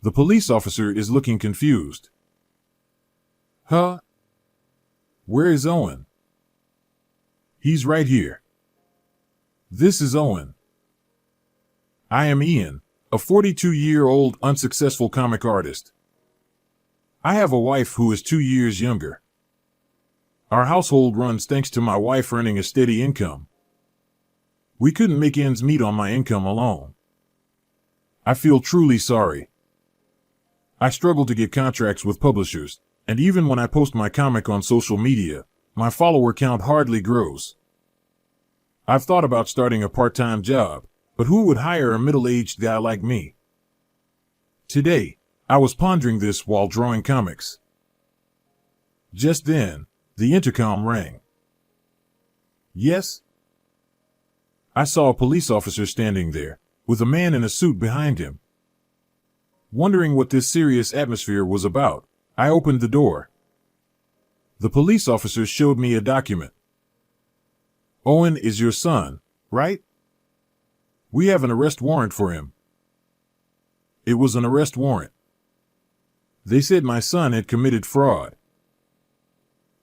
The police officer is looking confused. Huh? Where is Owen? He's right here. This is Owen. I am Ian, a 42-year-old unsuccessful comic artist. I have a wife who is 2 years younger. Our household runs thanks to my wife earning a steady income. We couldn't make ends meet on my income alone. I feel truly sorry. I struggle to get contracts with publishers, and even when I post my comic on social media, my follower count hardly grows. I've thought about starting a part-time job, but who would hire a middle-aged guy like me? Today, I was pondering this while drawing comics. Just then, the intercom rang. Yes? I saw a police officer standing there, with a man in a suit behind him. Wondering what this serious atmosphere was about, I opened the door. The police officer showed me a document. Owen is your son, right? We have an arrest warrant for him. It was an arrest warrant. They said my son had committed fraud.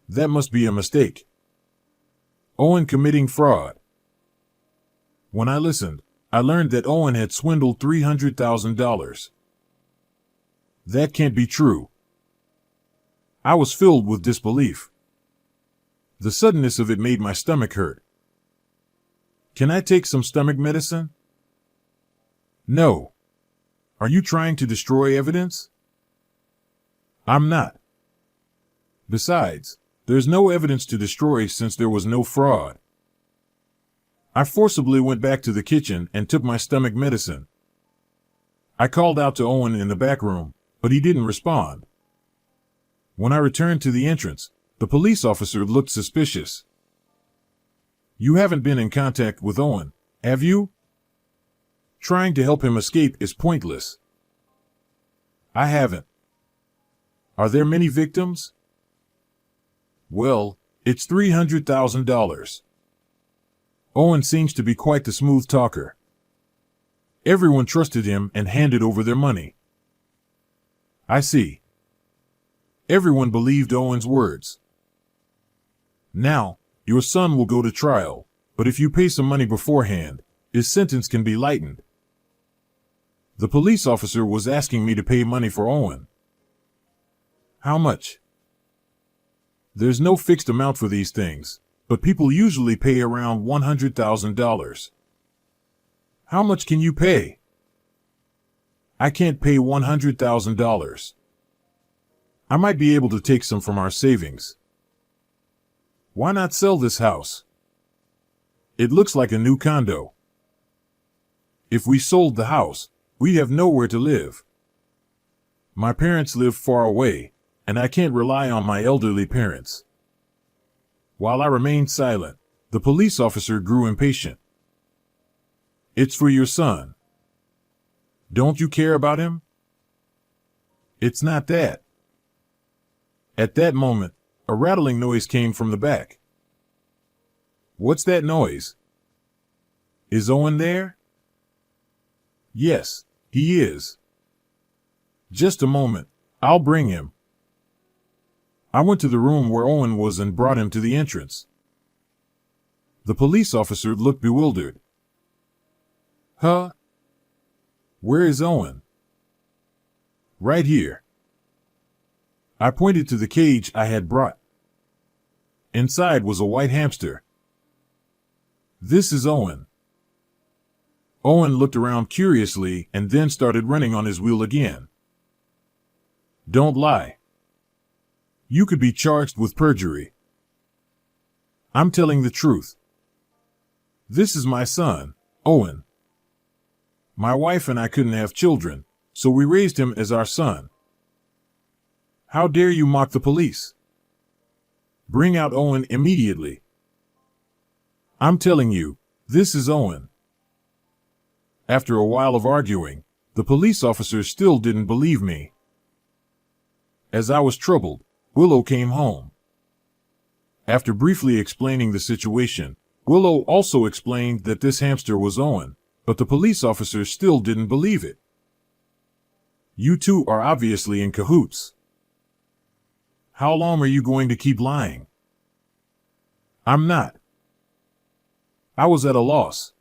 That must be a mistake. Owen committing fraud. When I listened, I learned that Owen had swindled $300,000. That can't be true. I was filled with disbelief. The suddenness of it made my stomach hurt. Can I take some stomach medicine? No. Are you trying to destroy evidence? I'm not. Besides, there's no evidence to destroy since there was no fraud. I forcibly went back to the kitchen and took my stomach medicine. I called out to Owen in the back room, but he didn't respond. When I returned to the entrance, the police officer looked suspicious. You haven't been in contact with Owen, have you? Trying to help him escape is pointless. I haven't. Are there many victims? Well, it's $300,000. Owen seems to be quite the smooth talker. Everyone trusted him and handed over their money. I see. Everyone believed Owen's words. Now, your son will go to trial, but if you pay some money beforehand, his sentence can be lightened. The police officer was asking me to pay money for Owen. How much? There's no fixed amount for these things, but people usually pay around $100,000. How much can you pay? I can't pay $100,000. I might be able to take some from our savings. Why not sell this house? It looks like a new condo. If we sold the house, we'd have nowhere to live. My parents live far away, and I can't rely on my elderly parents. While I remained silent, the police officer grew impatient. It's for your son. Don't you care about him? It's not that. At that moment, a rattling noise came from the back. What's that noise? Is Owen there? Yes, he is. Just a moment, I'll bring him. I went to the room where Owen was and brought him to the entrance. The police officer looked bewildered. Huh? Where is Owen? Right here. I pointed to the cage I had brought. Inside was a white hamster. This is Owen. Owen looked around curiously and then started running on his wheel again. Don't lie. You could be charged with perjury. I'm telling the truth. This is my son, Owen. My wife and I couldn't have children, so we raised him as our son. How dare you mock the police? Bring out Owen immediately. I'm telling you, this is Owen. After a while of arguing, the police officer still didn't believe me. As I was troubled, Willow came home. After briefly explaining the situation, Willow also explained that this hamster was Owen, but the police officer still didn't believe it. You two are obviously in cahoots. How long are you going to keep lying? I'm not. I was at a loss.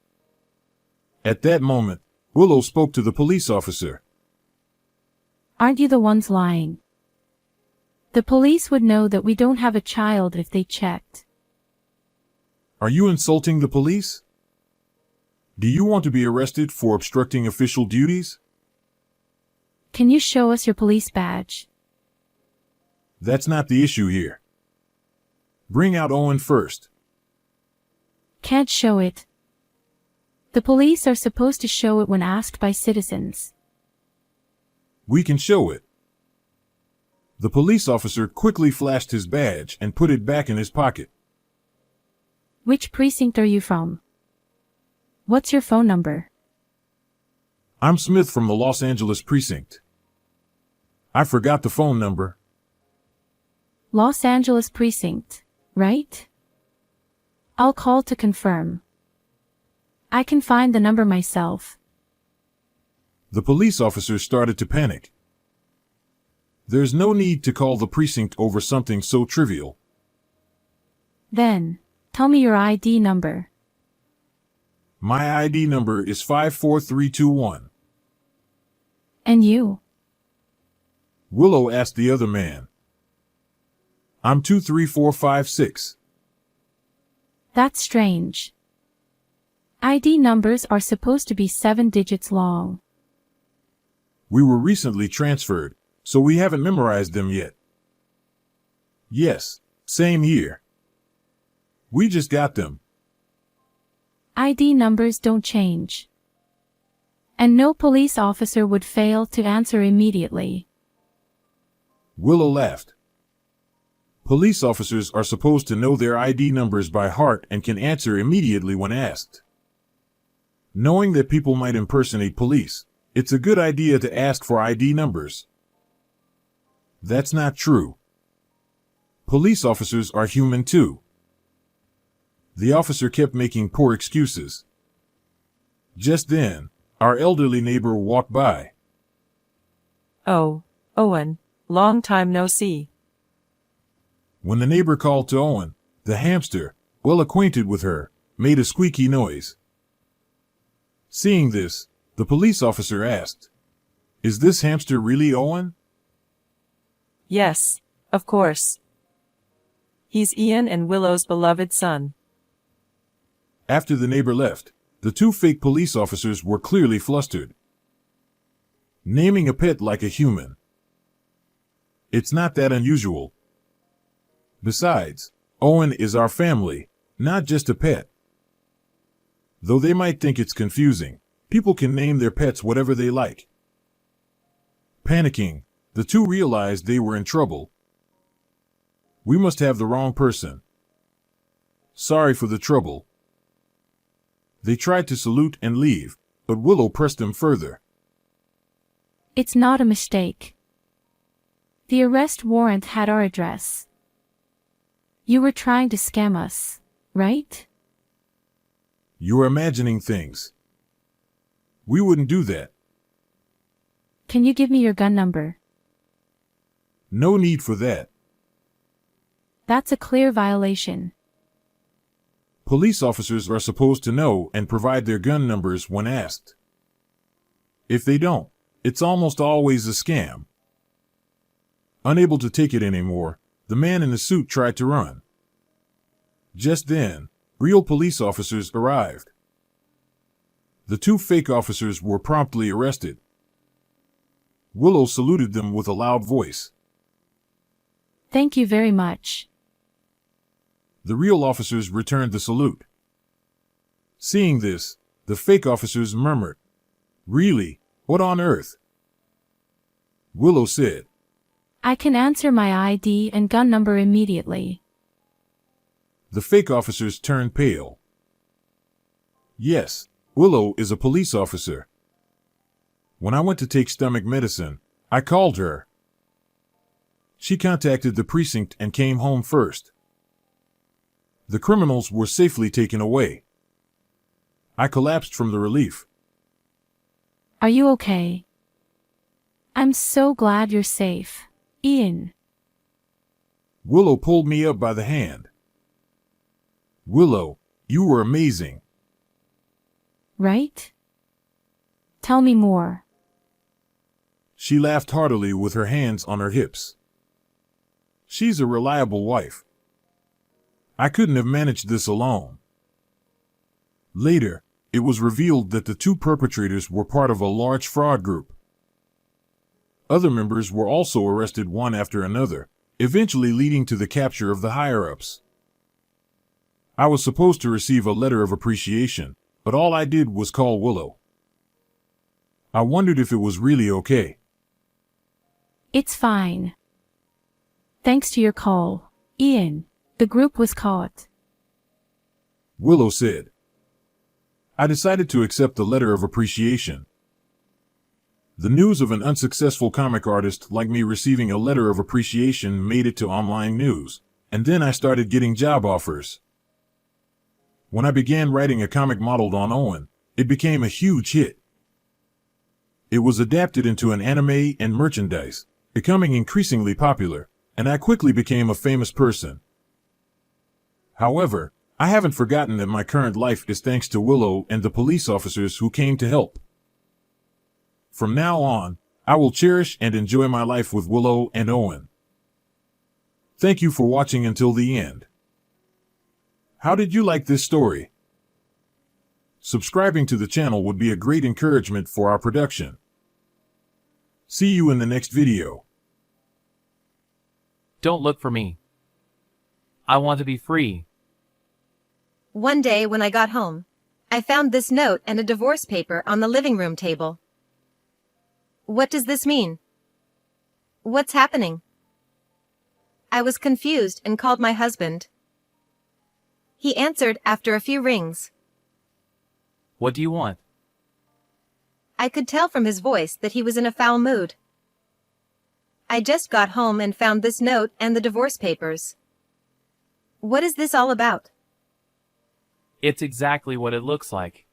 At that moment, Willow spoke to the police officer. Aren't you the ones lying? The police would know that we don't have a child if they checked. Are you insulting the police? Do you want to be arrested for obstructing official duties? Can you show us your police badge? That's not the issue here. Bring out Owen first. Can't show it. The police are supposed to show it when asked by citizens. We can show it. The police officer quickly flashed his badge and put it back in his pocket. Which precinct are you from? What's your phone number? I'm Smith from the Los Angeles precinct. I forgot the phone number. Los Angeles precinct, right? I'll call to confirm. I can find the number myself. The police officer started to panic. There's no need to call the precinct over something so trivial. Then, tell me your ID number. My ID number is 54321. And you? Willow asked the other man. I'm 23456. That's strange. ID numbers are supposed to be 7 digits long. We were recently transferred, so we haven't memorized them yet. Yes, same here. We just got them. ID numbers don't change. And no police officer would fail to answer immediately. Willow laughed. Police officers are supposed to know their ID numbers by heart and can answer immediately when asked. Knowing that people might impersonate police, it's a good idea to ask for ID numbers. That's not true. Police officers are human too. The officer kept making poor excuses. Just then, our elderly neighbor walked by. Oh, Owen, long time no see. When the neighbor called to Owen, the hamster, well acquainted with her, made a squeaky noise. Seeing this, the police officer asked, "Is this hamster really Owen?" Yes, of course. He's Ian and Willow's beloved son. After the neighbor left, the two fake police officers were clearly flustered. Naming a pet like a human. It's not that unusual. Besides, Owen is our family, not just a pet. Though they might think it's confusing, people can name their pets whatever they like. Panicking, the two realized they were in trouble. We must have the wrong person. Sorry for the trouble. They tried to salute and leave, but Willow pressed them further. It's not a mistake. The arrest warrant had our address. You were trying to scam us, right? You're imagining things. We wouldn't do that. Can you give me your gun number? No need for that. That's a clear violation. Police officers are supposed to know and provide their gun numbers when asked. If they don't, it's almost always a scam. Unable to take it anymore, the man in the suit tried to run. Just then, real police officers arrived. The two fake officers were promptly arrested. Willow saluted them with a loud voice. Thank you very much. The real officers returned the salute. Seeing this, the fake officers murmured, "Really? What on earth?" Willow said, I can answer my ID and gun number immediately. The fake officers turned pale. Yes, Willow is a police officer. When I went to take stomach medicine, I called her. She contacted the precinct and came home first. The criminals were safely taken away. I collapsed from the relief. Are you okay? I'm so glad you're safe, Ian. Willow pulled me up by the hand. Willow, you were amazing. Right? Tell me more. She laughed heartily with her hands on her hips. She's a reliable wife. I couldn't have managed this alone. Later, it was revealed that the two perpetrators were part of a large fraud group. Other members were also arrested one after another, eventually leading to the capture of the higher-ups. I was supposed to receive a letter of appreciation, but all I did was call Willow. I wondered if it was really okay. It's fine. Thanks to your call, Ian, the group was caught. Willow said. I decided to accept the letter of appreciation. The news of an unsuccessful comic artist like me receiving a letter of appreciation made it to online news, and then I started getting job offers. When I began writing a comic modeled on Owen, it became a huge hit. It was adapted into an anime and merchandise, becoming increasingly popular, and I quickly became a famous person. However, I haven't forgotten that my current life is thanks to Willow and the police officers who came to help. From now on, I will cherish and enjoy my life with Willow and Owen. Thank you for watching until the end. How did you like this story? Subscribing to the channel would be a great encouragement for our production. See you in the next video. Don't look for me. I want to be free. One day when I got home, I found this note and a divorce paper on the living room table. What does this mean? What's happening? I was confused and called my husband. He answered after a few rings. What do you want? I could tell from his voice that he was in a foul mood. I just got home and found this note and the divorce papers. What is this all about? It's exactly what it looks like.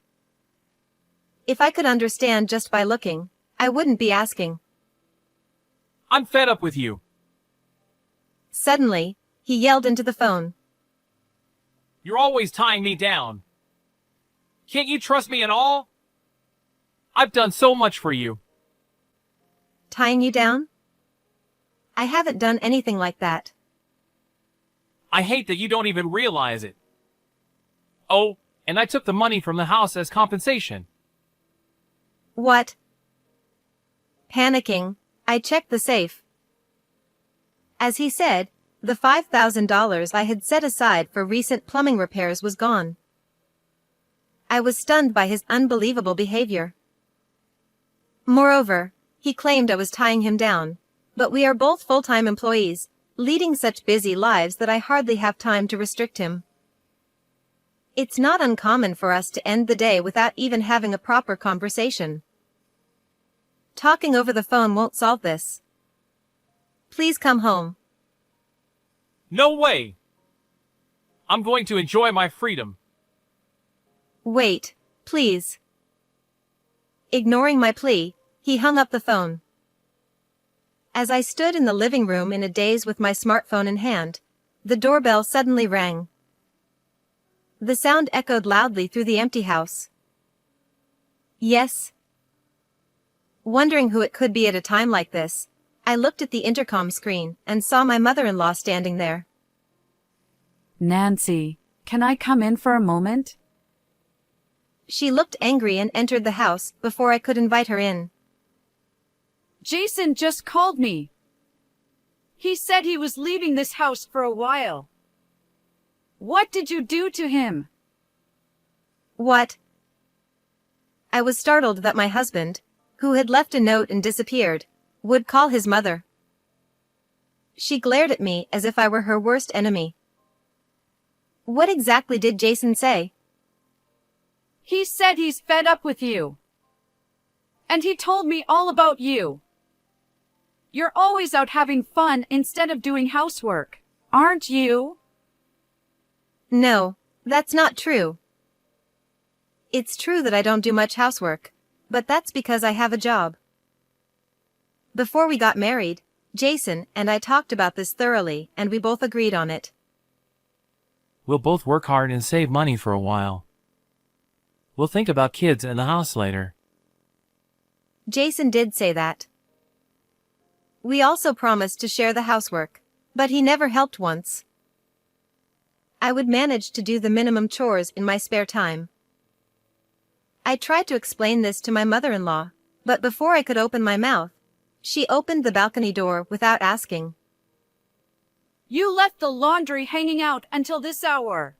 If I could understand just by looking, I wouldn't be asking. I'm fed up with you. Suddenly, he yelled into the phone. You're always tying me down. Can't you trust me at all? I've done so much for you. Tying you down? I haven't done anything like that. I hate that you don't even realize it. Oh, and I took the money from the house as compensation. What? Panicking, I checked the safe. As he said, the $5,000 I had set aside for recent plumbing repairs was gone. I was stunned by his unbelievable behavior. Moreover, he claimed I was tying him down, but we are both full-time employees, leading such busy lives that I hardly have time to restrict him. It's not uncommon for us to end the day without even having a proper conversation. Talking over the phone won't solve this. Please come home. No way! I'm going to enjoy my freedom. Wait, please. Ignoring my plea, he hung up the phone. As I stood in the living room in a daze with my smartphone in hand, the doorbell suddenly rang. The sound echoed loudly through the empty house. Yes. Wondering who it could be at a time like this, I looked at the intercom screen and saw my mother-in-law standing there. Nancy, can I come in for a moment? She looked angry and entered the house before I could invite her in. Jason just called me. He said he was leaving this house for a while. What did you do to him? What? I was startled that my husband, who had left a note and disappeared, would call his mother. She glared at me as if I were her worst enemy. What exactly did Jason say? He said he's fed up with you. And he told me all about you. You're always out having fun instead of doing housework, aren't you? No, that's not true. It's true that I don't do much housework, but that's because I have a job. Before we got married, Jason and I talked about this thoroughly and we both agreed on it. We'll both work hard and save money for a while. We'll think about kids and the house later. Jason did say that. We also promised to share the housework, but he never helped once. I would manage to do the minimum chores in my spare time. I tried to explain this to my mother-in-law, but before I could open my mouth, she opened the balcony door without asking. You left the laundry hanging out until this hour.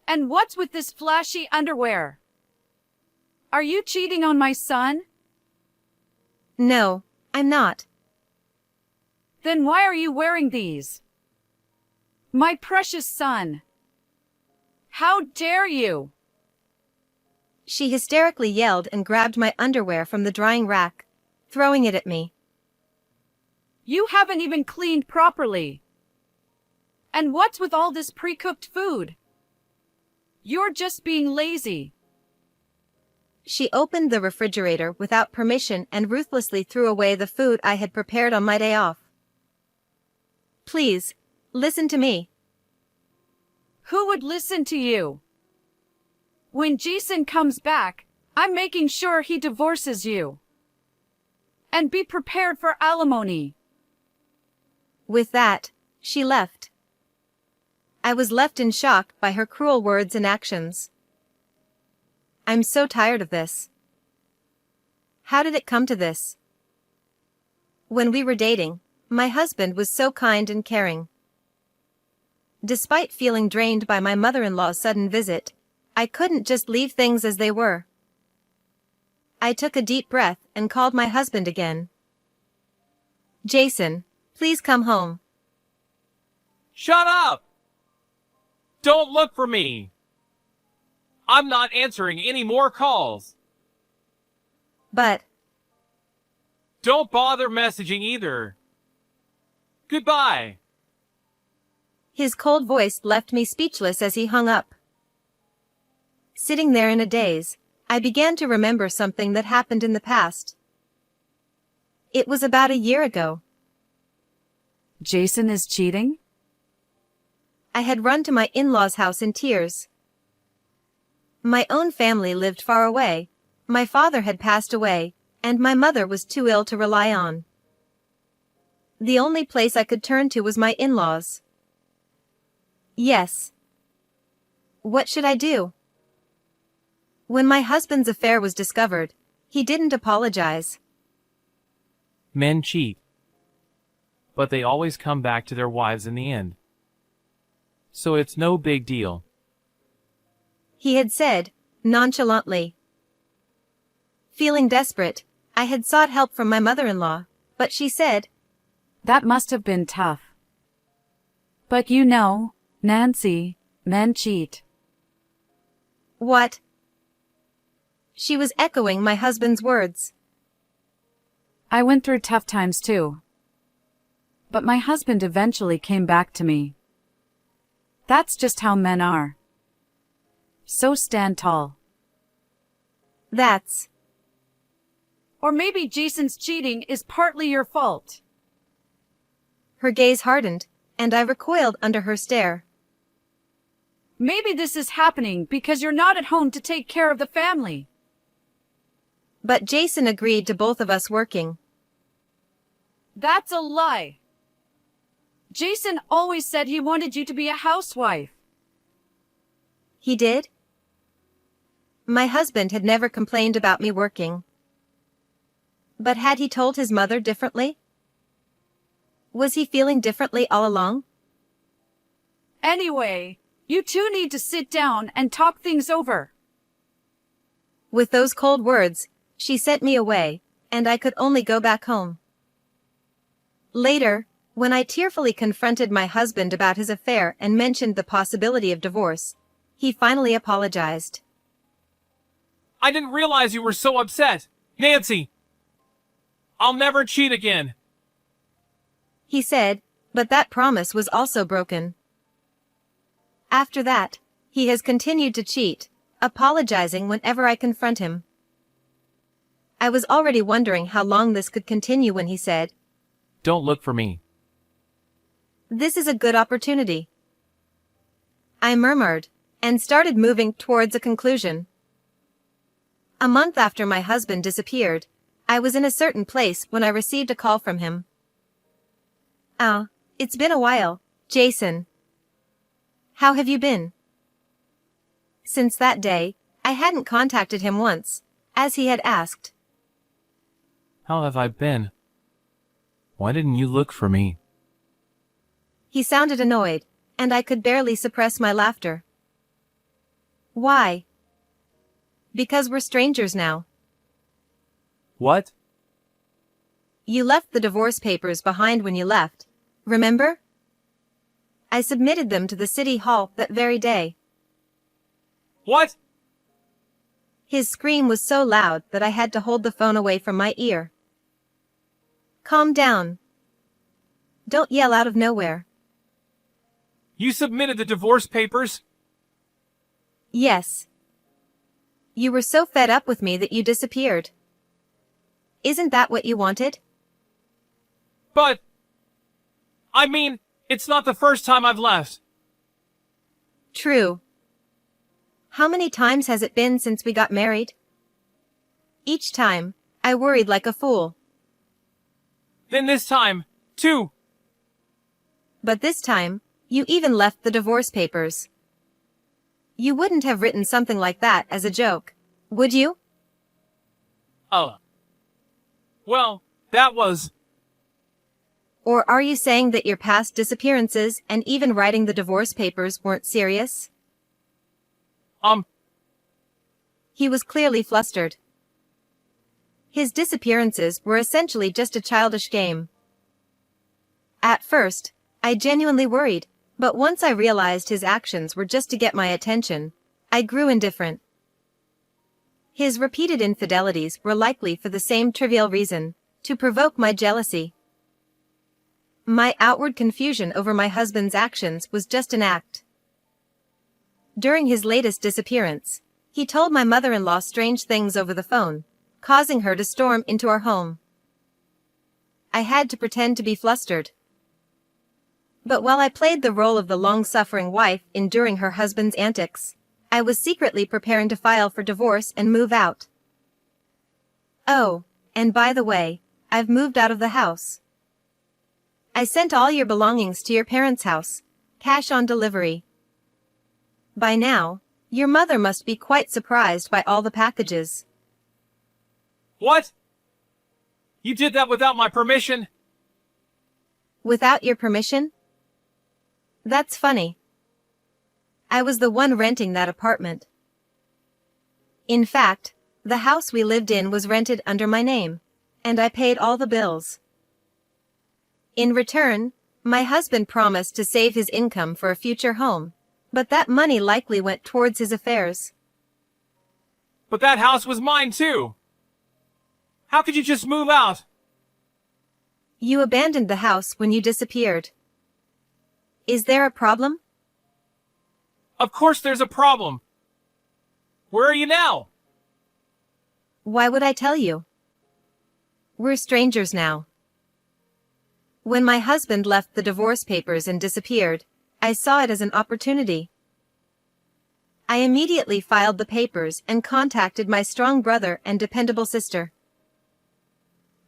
And what's with this flashy underwear? Are you cheating on my son? No, I'm not. Then why are you wearing these? My precious son. How dare you? She hysterically yelled and grabbed my underwear from the drying rack, throwing it at me. You haven't even cleaned properly. And what's with all this pre-cooked food? You're just being lazy. She opened the refrigerator without permission and ruthlessly threw away the food I had prepared on my day off. Please, listen to me. Who would listen to you? When Jason comes back, I'm making sure he divorces you. And be prepared for alimony. With that, she left. I was left in shock by her cruel words and actions. I'm so tired of this. How did it come to this? When we were dating, my husband was so kind and caring. Despite feeling drained by my mother-in-law's sudden visit, I couldn't just leave things as they were. I took a deep breath and called my husband again. Jason, please come home. Shut up! Don't look for me! I'm not answering any more calls. But Don't bother messaging either. Goodbye. his cold voice left me speechless as he hung up. Sitting there in a daze, I began to remember something that happened in the past. It was about a year ago. Jason is cheating? I had run to my in-laws' house in tears. My own family lived far away, my father had passed away, and my mother was too ill to rely on. The only place I could turn to was my in-laws. Yes. What should I do? When my husband's affair was discovered, he didn't apologize. Men cheat. But they always come back to their wives in the end. So it's no big deal. He had said, nonchalantly. Feeling desperate, I had sought help from my mother-in-law, but she said, That must have been tough. But you know, Nancy, men cheat. What? She was echoing my husband's words. I went through tough times too. But my husband eventually came back to me. That's just how men are. So stand tall. That's. Or maybe Jason's cheating is partly your fault. Her gaze hardened, and I recoiled under her stare. Maybe this is happening because you're not at home to take care of the family. But Jason agreed to both of us working. That's a lie. Jason always said he wanted you to be a housewife. He did? My husband had never complained about me working. But had he told his mother differently? Was he feeling differently all along? Anyway, you two need to sit down and talk things over. With those cold words, she sent me away, and I could only go back home. Later, when I tearfully confronted my husband about his affair and mentioned the possibility of divorce, he finally apologized. I didn't realize you were so upset. Nancy! I'll never cheat again. He said, but that promise was also broken. After that, he has continued to cheat, apologizing whenever I confront him. I was already wondering how long this could continue when he said, Don't look for me. "This is a good opportunity." I murmured, and started moving towards a conclusion. A month after my husband disappeared, I was in a certain place when I received a call from him. "Ah, it's been a while, Jason. How have you been?" Since that day, I hadn't contacted him once, as he had asked. How have I been? Why didn't you look for me? He sounded annoyed, and I could barely suppress my laughter. Why? Because we're strangers now. What? You left the divorce papers behind when you left, remember? I submitted them to the city hall that very day. What? His scream was so loud that I had to hold the phone away from my ear. Calm down. Don't yell out of nowhere. You submitted the divorce papers? Yes. You were so fed up with me that you disappeared. Isn't that what you wanted? But... I mean, it's not the first time I've left. True. How many times has it been since we got married? Each time, I worried like a fool. Then this time, too. But this time, you even left the divorce papers. You wouldn't have written something like that as a joke, would you? Oh. Well, that was... Or are you saying that your past disappearances and even writing the divorce papers weren't serious? He was clearly flustered. His disappearances were essentially just a childish game. At first, I genuinely worried, but once I realized his actions were just to get my attention, I grew indifferent. His repeated infidelities were likely for the same trivial reason, to provoke my jealousy. My outward confusion over my husband's actions was just an act. During his latest disappearance, he told my mother-in-law strange things over the phone, causing her to storm into our home. I had to pretend to be flustered. But while I played the role of the long-suffering wife enduring her husband's antics, I was secretly preparing to file for divorce and move out. Oh, and by the way, I've moved out of the house. I sent all your belongings to your parents' house, cash on delivery. By now, your mother must be quite surprised by all the packages. What? You did that without my permission? Without your permission? That's funny. I was the one renting that apartment. In fact, the house we lived in was rented under my name, and I paid all the bills. In return, my husband promised to save his income for a future home, but that money likely went towards his affairs. But that house was mine too. How could you just move out? You abandoned the house when you disappeared. Is there a problem? Of course there's a problem. Where are you now? Why would I tell you? We're strangers now. When my husband left the divorce papers and disappeared, I saw it as an opportunity. I immediately filed the papers and contacted my strong brother and dependable sister.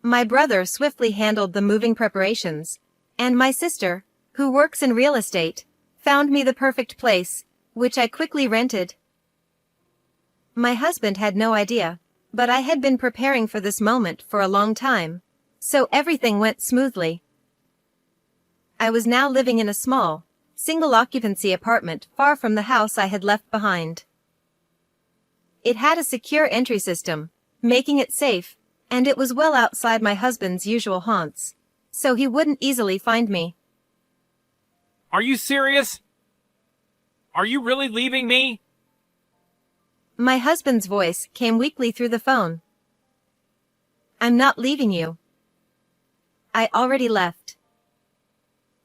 My brother swiftly handled the moving preparations, and my sister, who works in real estate, found me the perfect place, which I quickly rented. My husband had no idea, but I had been preparing for this moment for a long time, so everything went smoothly. I was now living in a small, single-occupancy apartment far from the house I had left behind. It had a secure entry system, making it safe, and it was well outside my husband's usual haunts, so he wouldn't easily find me. Are you serious? Are you really leaving me? My husband's voice came weakly through the phone. I'm not leaving you. I already left.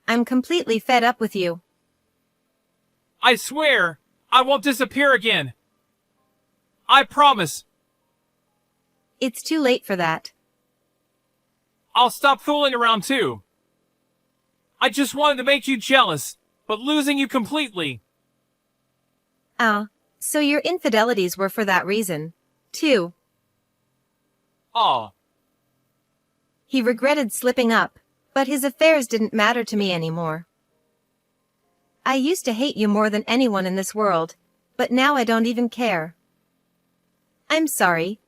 I'm completely fed up with you. I swear, I won't disappear again. I promise. It's too late for that. I'll stop fooling around too. I just wanted to make you jealous, but losing you completely. Oh, so your infidelities were for that reason, too. Aw, He regretted slipping up, but his affairs didn't matter to me anymore. I used to hate you more than anyone in this world, but now I don't even care. I'm sorry.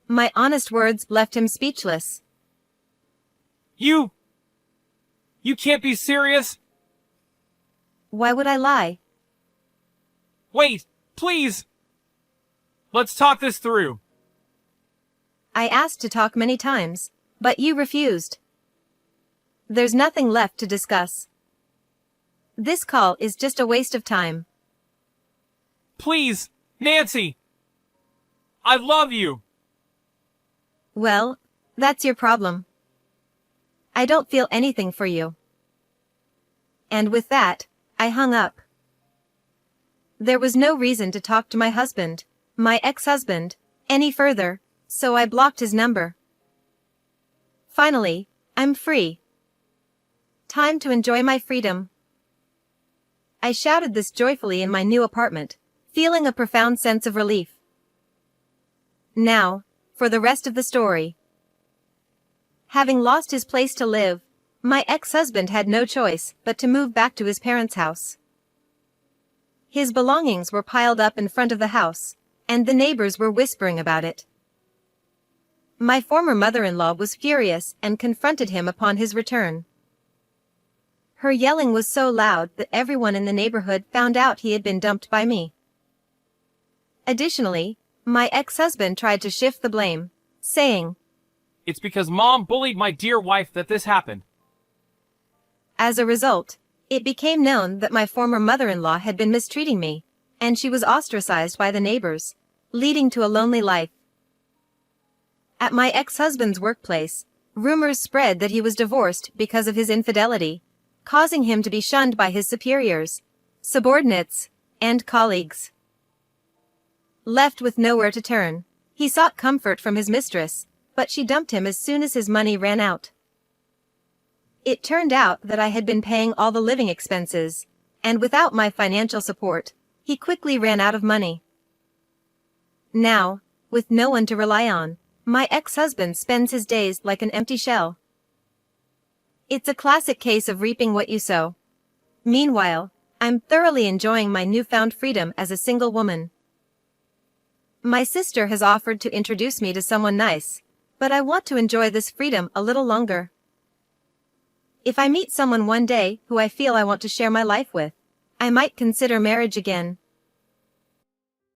My honest words left him speechless. You can't be serious? Why would I lie? Wait, please. Let's talk this through. I asked to talk many times, but you refused. There's nothing left to discuss. This call is just a waste of time. Please, Nancy. I love you. Well, that's your problem. I don't feel anything for you. And with that, I hung up. There was no reason to talk to my husband, my ex-husband, any further, so I blocked his number. Finally, I'm free. Time to enjoy my freedom. I shouted this joyfully in my new apartment, feeling a profound sense of relief. Now, for the rest of the story. Having lost his place to live, my ex-husband had no choice but to move back to his parents' house. His belongings were piled up in front of the house, and the neighbors were whispering about it. My former mother-in-law was furious and confronted him upon his return. Her yelling was so loud that everyone in the neighborhood found out he had been dumped by me. Additionally, my ex-husband tried to shift the blame, saying, It's because Mom bullied my dear wife that this happened. As a result, it became known that my former mother-in-law had been mistreating me, and she was ostracized by the neighbors, leading to a lonely life. At my ex-husband's workplace, rumors spread that he was divorced because of his infidelity, causing him to be shunned by his superiors, subordinates, and colleagues. Left with nowhere to turn, he sought comfort from his mistress, but she dumped him as soon as his money ran out. It turned out that I had been paying all the living expenses, and without my financial support, he quickly ran out of money. Now, with no one to rely on, my ex-husband spends his days like an empty shell. It's a classic case of reaping what you sow. Meanwhile, I'm thoroughly enjoying my newfound freedom as a single woman. My sister has offered to introduce me to someone nice, but I want to enjoy this freedom a little longer. If I meet someone one day who I feel I want to share my life with, I might consider marriage again.